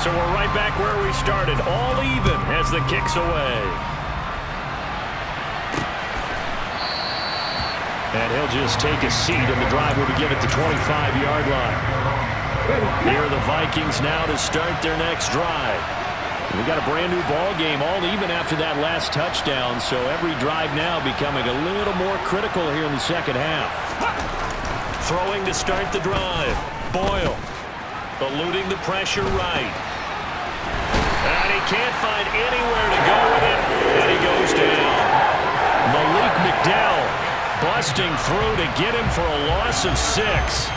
So we're right back where we started, all even as the kick's away. And he'll just take a seat, and the drive will begin at the 25-yard line. Here are the Vikings now to start their next drive. We've got a brand-new ball game, all even after that last touchdown, so every drive now becoming a little more critical here in the second half. Throwing to start the drive. Boyle eluding the pressure right. And he can't find anywhere to go with it, and he goes down. Malik McDowell busting through to get him for a loss of 6.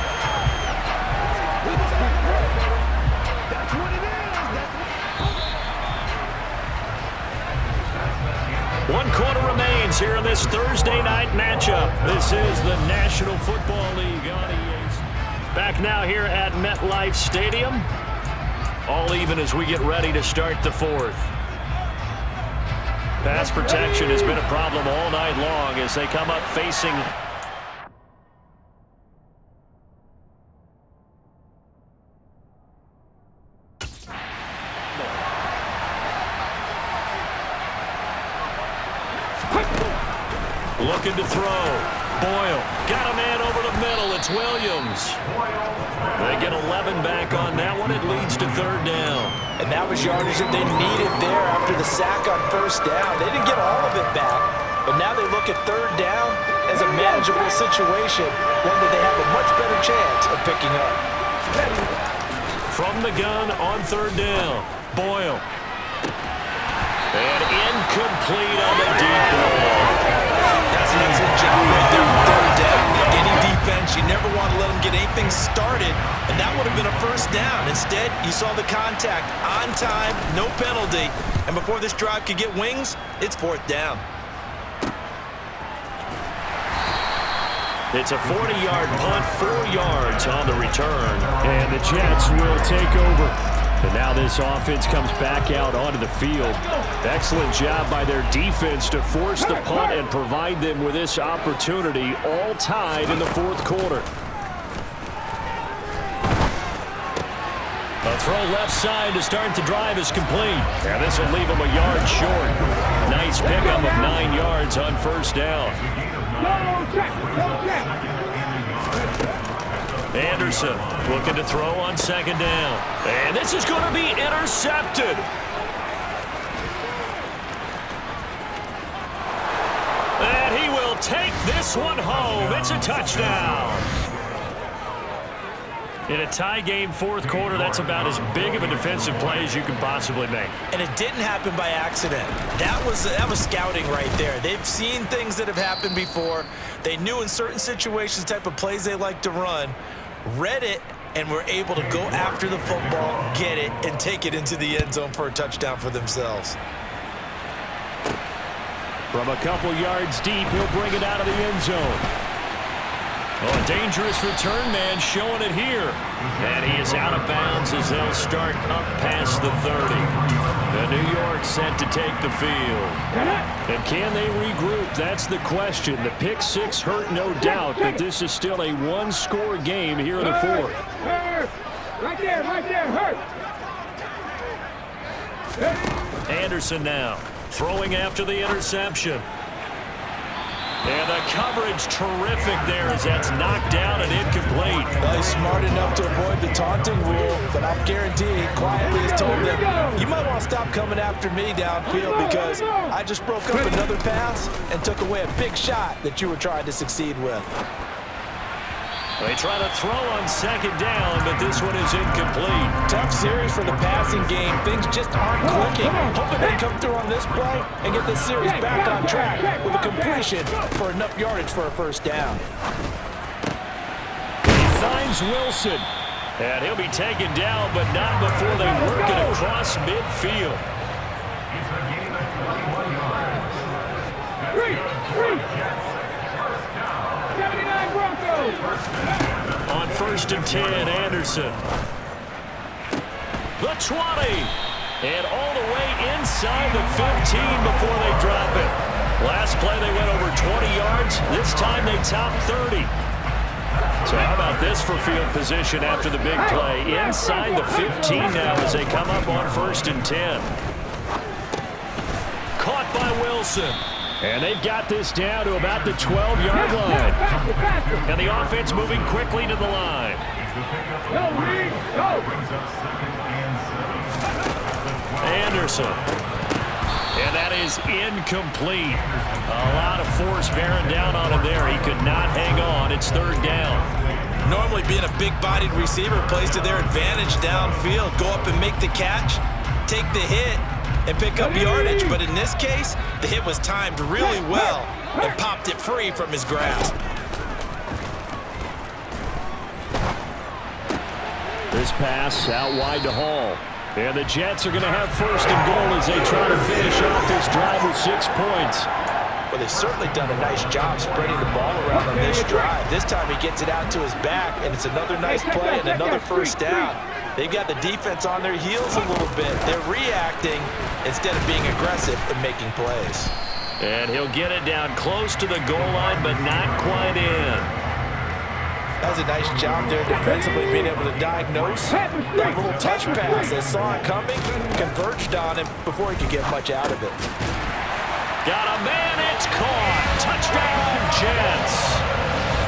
One quarter remains here in this Thursday night matchup. This is the National Football League on EA's. Back now here at MetLife Stadium. All even as we get ready to start the fourth. Pass protection has been a problem all night long as they come up facing... Looking to throw. Boyle got a man over the middle. It's Williams. They get 11 back on that one. It leads to third down. And that was yardage that they needed there after the sack on first down. They didn't get all of it back, but now they look at third down as a manageable situation, one that they have a much better chance of picking up. From the gun on third down. Boyle. And incomplete on the deep ball. That's an excellent job right there on third down. Like any defense, you never want to let them get anything started, and that would have been a first down. Instead, you saw the contact on time, no penalty, and before this drive could get wings, it's fourth down. It's a 40-yard punt, 4 yards on the return, and the Jets will take over. And now this offense comes back out onto the field. Excellent job by their defense to force the punt and provide them with this opportunity, all tied in the fourth quarter. A throw left side to start the drive is complete. And this will leave them a yard short. Nice pickup of 9 yards on first down. Anderson looking to throw on second down. And this is going to be intercepted. And he will take this one home. It's a touchdown. In a tie game fourth quarter, that's about as big of a defensive play as you can possibly make. And it didn't happen by accident. That was scouting right there. They've seen things that have happened before. They knew in certain situations the type of plays they like to run, read it, and were able to go after the football, get it, and take it into the end zone for a touchdown for themselves. From a couple yards deep, he'll bring it out of the end zone. Oh, a dangerous return man showing it here. And he is out of bounds as they'll start up past the 30. The New York set to take the field. And can they regroup? That's the question. The pick six hurt, no doubt, but this is still a one-score game here in the fourth. Right there, hurt. Anderson now throwing after the interception. And the coverage terrific there as that's knocked down and incomplete. Well, he's smart enough to avoid the taunting rule, but I'm guaranteed quietly has told them, you might want to stop coming after me downfield because I just broke up another pass and took away a big shot that you were trying to succeed with. They try to throw on second down, but this one is incomplete. Tough series for the passing game. Things just aren't clicking. Hoping they come through on this play and get this series back on track with a completion for enough yardage for a first down. He finds Wilson, and he'll be taken down, but not before they work it across midfield. On first and 10, Anderson. The 20. And all the way inside the 15 before they drop it. Last play they went over 20 yards. This time they top 30. So how about this for field position after the big play? Inside the 15 now as they come up on 1st and 10. Caught by Wilson. And they've got this down to about the 12-yard line. And the offense moving quickly to the line. Anderson. And that is incomplete. A lot of force bearing down on him there. He could not hang on. It's 3rd down. Normally being a big-bodied receiver plays to their advantage downfield. Go up and make the catch, take the hit, and pick up yardage. But in this case, the hit was timed really well and popped it free from his grasp. This pass out wide to Hall. And the Jets are going to have 1st and goal as they try to finish off this drive with 6 points. Well, they've certainly done a nice job spreading the ball around on this drive. This time he gets it out to his back, and it's another nice play and another 1st down. They've got the defense on their heels a little bit. They're reacting instead of being aggressive and making plays. And he'll get it down close to the goal line, but not quite in. That was a nice job there defensively, being able to diagnose that little touch pass. They saw it coming, converged on him before he could get much out of it. Got a man, it's caught. Touchdown, Jets.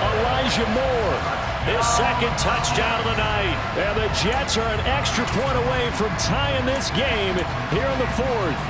Elijah Moore, his 2nd touchdown of the night. And the Jets are an extra point away from tying this game here in the 4th.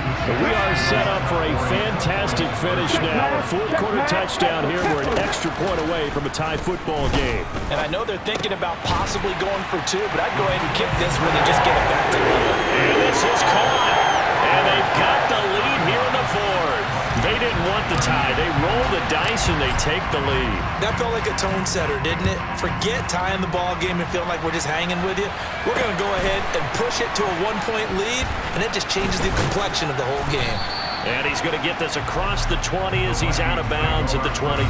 We are set up for a fantastic finish now. A 4th-quarter touchdown here. We're an extra point away from a tie football game. And I know they're thinking about possibly going for 2, but I'd go ahead and kick this one and just get it back to level. And this is caught. And they've got the lead here in the 4th. They didn't want the tie. They roll the dice and they take the lead. That felt like a tone setter, didn't it? Forget tying the ball game and feeling like we're just hanging with you. We're going to go ahead and push it to a 1-point lead, and it just changes the complexion of the whole game. And he's going to get this across the 20 as he's out of bounds at the 23.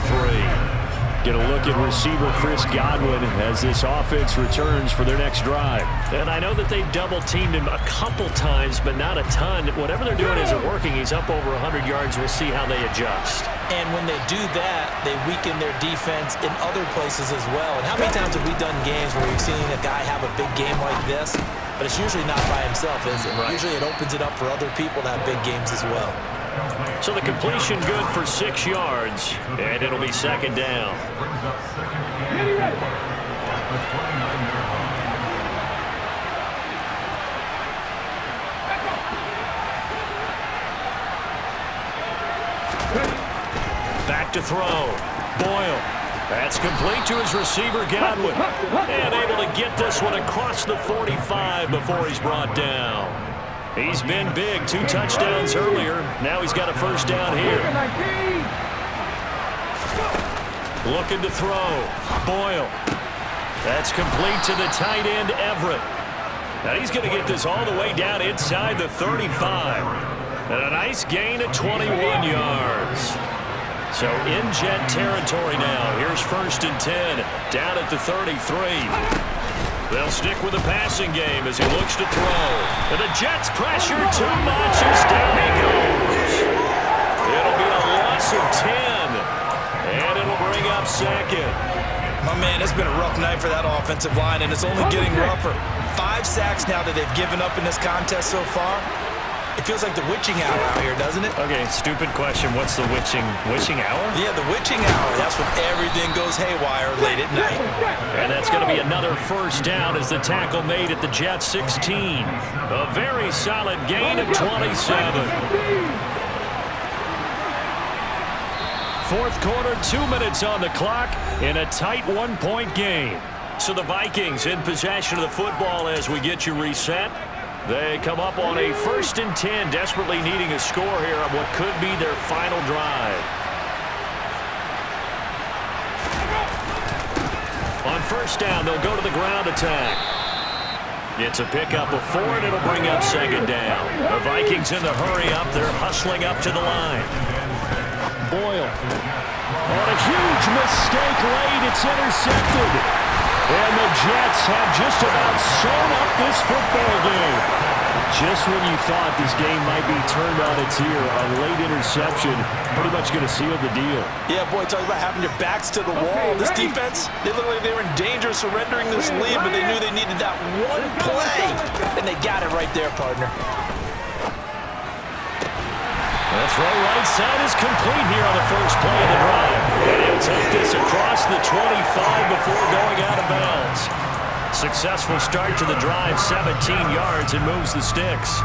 Get a look at receiver Chris Godwin as this offense returns for their next drive. And I know that they've double-teamed him a couple times, but not a ton. Whatever they're doing isn't working. He's up over 100 yards. We'll see how they adjust. And when they do that, they weaken their defense in other places as well. And how many times have we done games where we've seen a guy have a big game like this? But it's usually not by himself, is it? Right. Usually it opens it up for other people to have big games as well. So the completion good for 6 yards, and it'll be 2nd down. Back to throw. Boyle. That's complete to his receiver, Godwin. And able to get this one across the 45 before he's brought down. He's been big. 2 touchdowns earlier. Now he's got a 1st down here. Looking to throw. Boyle. That's complete to the tight end, Everett. Now he's going to get this all the way down inside the 35. And a nice gain of 21 yards. So in Jet territory now. Here's 1st and 10. Down at the 33. They'll stick with the passing game as he looks to throw. And the Jets pressure too much as down he goes. It'll be a loss of 10. And it'll bring up 2nd. My man, it's been a rough night for that offensive line, and it's only getting rougher. 5 sacks now that they've given up in this contest so far. It feels like the witching hour out here, doesn't it? Okay, stupid question. What's the witching hour? Yeah, the witching hour. That's when everything goes haywire late at night. And that's going to be another 1st down as the tackle made at the Jets 16. A very solid gain of 27. 4th quarter, 2 minutes on the clock in a tight 1-point game. So the Vikings in possession of the football as we get you reset. They come up on a 1st and 10, desperately needing a score here on what could be their final drive. On 1st down, they'll go to the ground attack. It's a pickup of 4, and it'll bring up 2nd down. The Vikings in the hurry up. They're hustling up to the line. Boyle. On a huge mistake late, it's intercepted. And the Jets have just about sewn up this football game. Just when you thought this game might be turned on its ear, a late interception pretty much going to seal the deal. Yeah, boy, talk about having your backs to the wall. This defense, they looked like they were in danger of surrendering this lead, but they knew they needed that one play, and they got it right there, partner. The throw right side is complete here on the first play of the drive. And he'll take this across the 25 before going out of bounds. Successful start to the drive, 17 yards, and moves the sticks.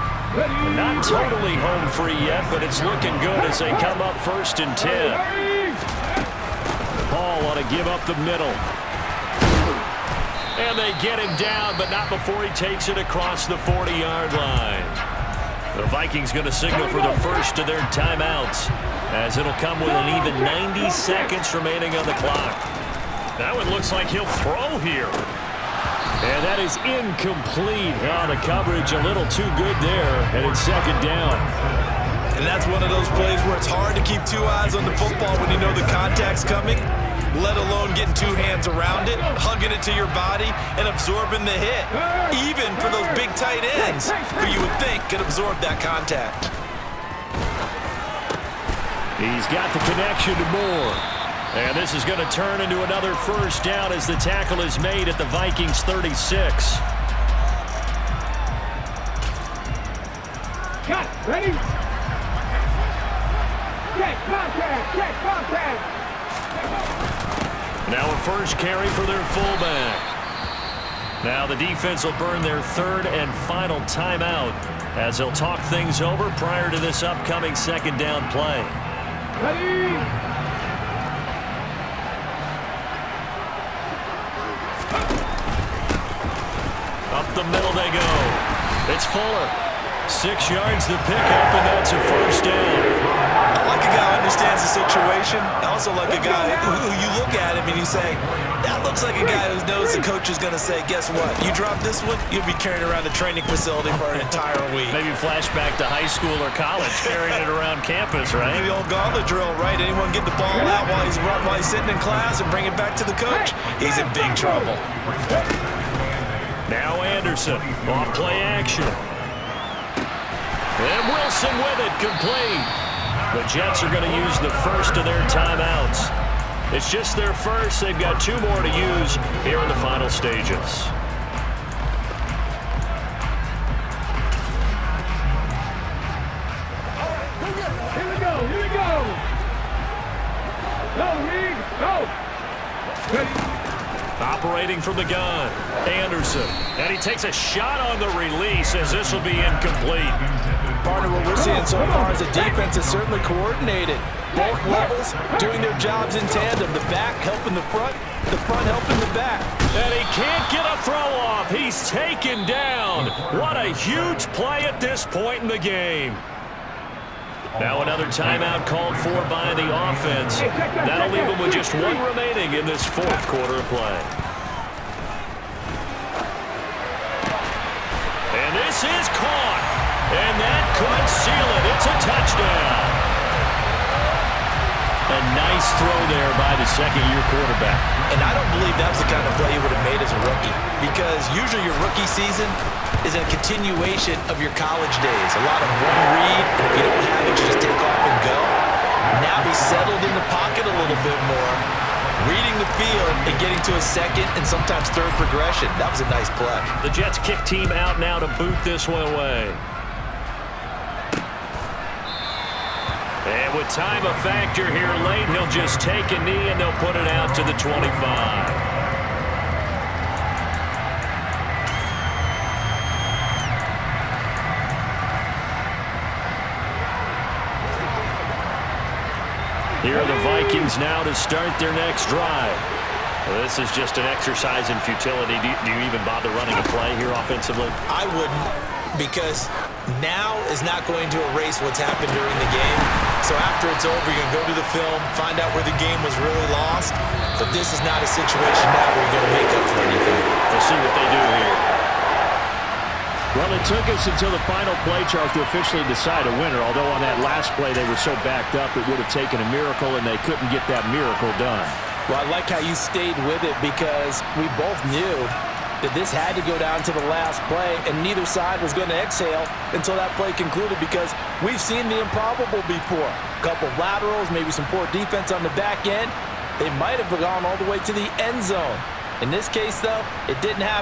Not totally home free yet, but it's looking good as they come up 1st and 10. Paul ought to give up the middle. And they get him down, but not before he takes it across the 40-yard line. The Vikings going to signal for the first of their timeouts, as it'll come with an even 90 seconds remaining on the clock. That one looks like he'll throw here. And that is incomplete. Oh, the coverage a little too good there, and it's 2nd down. And that's one of those plays where it's hard to keep 2 eyes on the football when you know the contact's coming, let alone getting 2 hands around it, hugging it to your body, and absorbing the hit. Even for those big tight ends, who you would think could absorb that contact. He's got the connection to Moore. And this is going to turn into another first down as the tackle is made at the Vikings 36. Cut. Ready? Check contact. Check contact. Now a first carry for their fullback. Now the defense will burn their 3rd and final timeout as they'll talk things over prior to this upcoming 2nd down play. Ready? Up the middle they go. It's Fuller. 6 yards to pick up, and that's a first down. I like a guy who understands the situation. I also like a guy who you look at him and you say, that looks like a guy who knows the coach is going to say, guess what? You drop this one, you'll be carrying around the training facility for an entire week. Maybe flashback to high school or college, carrying it around campus, right? Maybe the old gauntlet drill, right? Anyone get the ball out while he's sitting in class and bring it back to the coach? He's in big trouble. Now Anderson, off play action. And Wilson with it, complete. The Jets are going to use the first of their timeouts. It's just their first. They've got 2 more to use here in the final stages. Here we go. Here we go. Go, Reed. Go. Ready? Operating from the gun, Anderson. And he takes a shot on the release as this will be incomplete. Partner, what we're seeing so far is the defense is certainly coordinated. Both levels doing their jobs in tandem. The back helping the front helping the back. And he can't get a throw off. He's taken down. What a huge play at this point in the game. Now another timeout called for by the offense. That'll leave them with just 1 remaining in this 4th quarter of play. And this is caught. And that could seal it. It's a touchdown. A nice throw there by the 2nd-year quarterback. And I don't believe that was the kind of play he would have made as a rookie, because usually your rookie season is a continuation of your college days. A lot of one read, and if you don't have it, you just take off and go. Now he's settled in the pocket a little bit more, reading the field and getting to a 2nd and sometimes 3rd progression. That was a nice play. The Jets kick team out now to boot this one away. And with time a factor here late, he'll just take a knee and they'll put it out to the 25. Here are the Vikings now to start their next drive. Well, this is just an exercise in futility. Do you even bother running a play here offensively? I wouldn't, because now is not going to erase what's happened during the game. So after it's over, you're going to go to the film, find out where the game was really lost. But this is not a situation now where you're going to make up for anything. We'll see what they do here. Well, it took us until the final play, Charles, to officially decide a winner. Although on that last play they were so backed up, it would have taken a miracle, and they couldn't get that miracle done. Well, I like how you stayed with it, because we both knew that this had to go down to the last play, and neither side was going to exhale until that play concluded, because we've seen the improbable before. A couple of laterals, maybe some poor defense on the back end. They might have gone all the way to the end zone. In this case, though, it didn't happen.